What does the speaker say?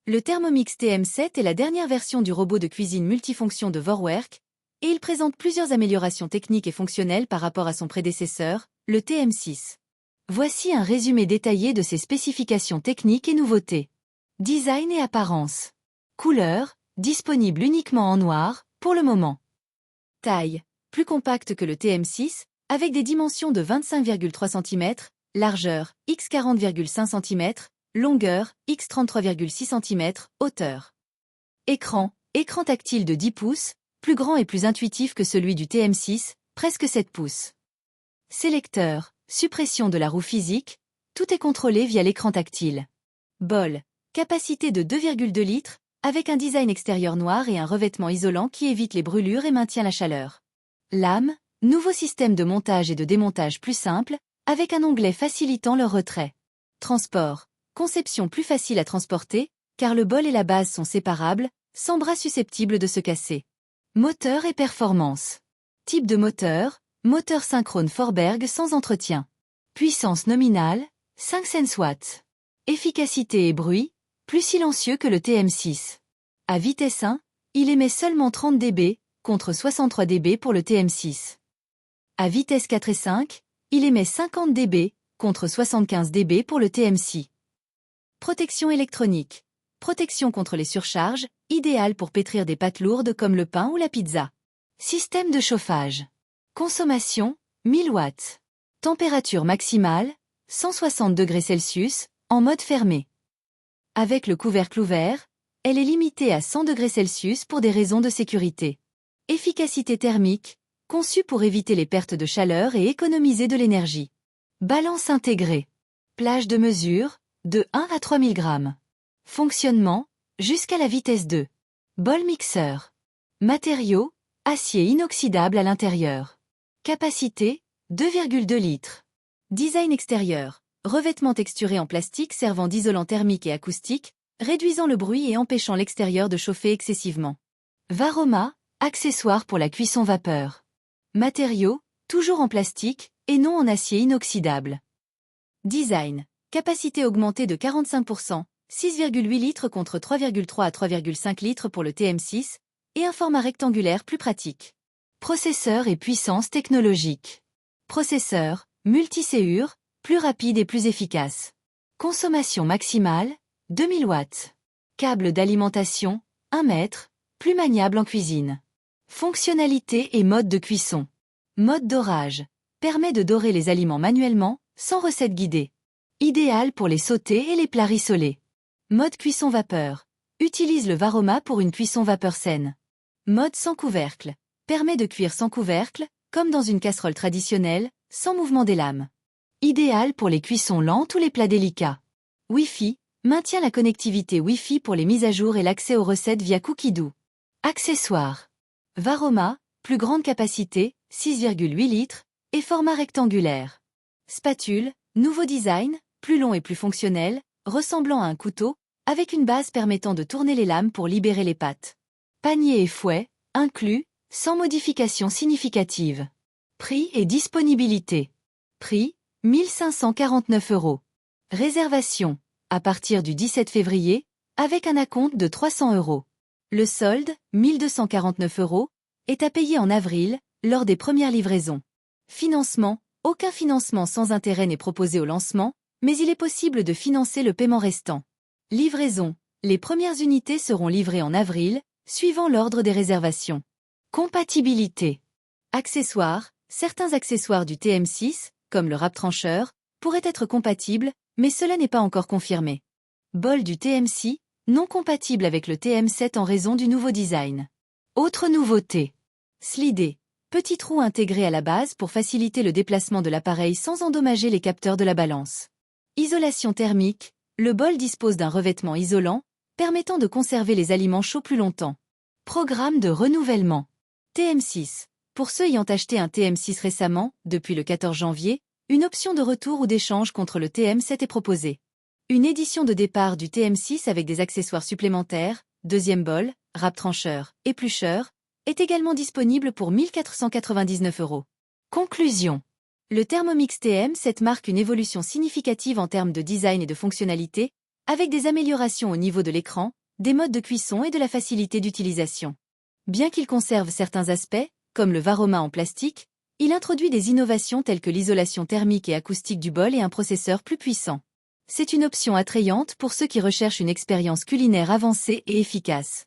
Le Thermomix TM7 est la dernière version du robot de cuisine multifonction de Vorwerk, et il présente plusieurs améliorations techniques et fonctionnelles par rapport à son prédécesseur, le TM6. Voici un résumé détaillé de ses spécifications techniques et nouveautés. Design et apparence. Couleur, disponible uniquement en noir, pour le moment. Taille, plus compacte que le TM6, avec des dimensions de 25,3 cm, largeur, x 40,5 cm, longueur, x 33,6 cm, hauteur. Écran tactile de 10 pouces, plus grand et plus intuitif que celui du TM6, presque 7 pouces. Sélecteur, suppression de la roue physique, tout est contrôlé via l'écran tactile. Bol, capacité de 2,2 litres, avec un design extérieur noir et un revêtement isolant qui évite les brûlures et maintient la chaleur. Lame, nouveau système de montage et de démontage plus simple, avec un onglet facilitant leur retrait. Transport, conception plus facile à transporter, car le bol et la base sont séparables, sans bras susceptibles de se casser. Moteur et performance. Type de moteur, moteur synchrone Forberg sans entretien. Puissance nominale, 500 watts. Efficacité et bruit, plus silencieux que le TM6. À vitesse 1, il émet seulement 30 dB, contre 63 dB pour le TM6. À vitesse 4 et 5, il émet 50 dB, contre 75 dB pour le TM6. Protection électronique. Protection contre les surcharges, idéale pour pétrir des pâtes lourdes comme le pain ou la pizza. Système de chauffage. Consommation, 1000 watts. Température maximale, 160 degrés Celsius, en mode fermé. Avec le couvercle ouvert, elle est limitée à 100 degrés Celsius pour des raisons de sécurité. Efficacité thermique, conçue pour éviter les pertes de chaleur et économiser de l'énergie. Balance intégrée. Plage de mesure, de 1 à 3000 grammes. Fonctionnement, jusqu'à la vitesse 2. Bol mixeur. Matériaux, acier inoxydable à l'intérieur. Capacité, 2,2 litres. Design extérieur, revêtement texturé en plastique servant d'isolant thermique et acoustique, réduisant le bruit et empêchant l'extérieur de chauffer excessivement. Varoma, accessoire pour la cuisson vapeur. Matériaux, toujours en plastique, et non en acier inoxydable. Design, capacité augmentée de 45%, 6,8 litres contre 3,3 à 3,5 litres pour le TM6, et un format rectangulaire plus pratique. Processeur et puissance technologique. Processeur, multi-CUR, plus rapide et plus efficace. Consommation maximale, 2000 watts. Câble d'alimentation, 1 mètre, plus maniable en cuisine. Fonctionnalité et mode de cuisson. Mode dorage, permet de dorer les aliments manuellement, sans recette guidée. Idéal pour les sautés et les plats rissolés. Mode cuisson vapeur, utilise le Varoma pour une cuisson vapeur saine. Mode sans couvercle, permet de cuire sans couvercle, comme dans une casserole traditionnelle, sans mouvement des lames. Idéal pour les cuissons lentes ou les plats délicats. Wi-Fi, maintient la connectivité Wi-Fi pour les mises à jour et l'accès aux recettes via Cookidoo. Accessoires. Varoma, plus grande capacité, 6,8 litres, et format rectangulaire. Spatule, nouveau design, plus long et plus fonctionnel, ressemblant à un couteau, avec une base permettant de tourner les lames pour libérer les pâtes. Panier et fouet, inclus, sans modification significative. Prix et disponibilité. Prix, 1549 €. Réservation, à partir du 17 février, avec un acompte de 300 €. Le solde, 1249 €, est à payer en avril, lors des premières livraisons. Financement, aucun financement sans intérêt n'est proposé au lancement, mais il est possible de financer le paiement restant. Livraison, les premières unités seront livrées en avril, suivant l'ordre des réservations. Compatibilité. Accessoires, certains accessoires du TM6, comme le râpe trancheur, pourraient être compatibles, mais cela n'est pas encore confirmé. Bol du TM6, non compatible avec le TM7 en raison du nouveau design. Autre nouveauté. Slidé. Petit trou intégré à la base pour faciliter le déplacement de l'appareil sans endommager les capteurs de la balance. Isolation thermique. Le bol dispose d'un revêtement isolant, permettant de conserver les aliments chauds plus longtemps. Programme de renouvellement. TM6. Pour ceux ayant acheté un TM6 récemment, depuis le 14 janvier, une option de retour ou d'échange contre le TM7 est proposée. Une édition de départ du TM6 avec des accessoires supplémentaires, deuxième bol, râpe trancheur, éplucheur, est également disponible pour 1499 €. Conclusion. Le Thermomix TM7 marque une évolution significative en termes de design et de fonctionnalité, avec des améliorations au niveau de l'écran, des modes de cuisson et de la facilité d'utilisation. Bien qu'il conserve certains aspects, comme le Varoma en plastique, il introduit des innovations telles que l'isolation thermique et acoustique du bol et un processeur plus puissant. C'est une option attrayante pour ceux qui recherchent une expérience culinaire avancée et efficace.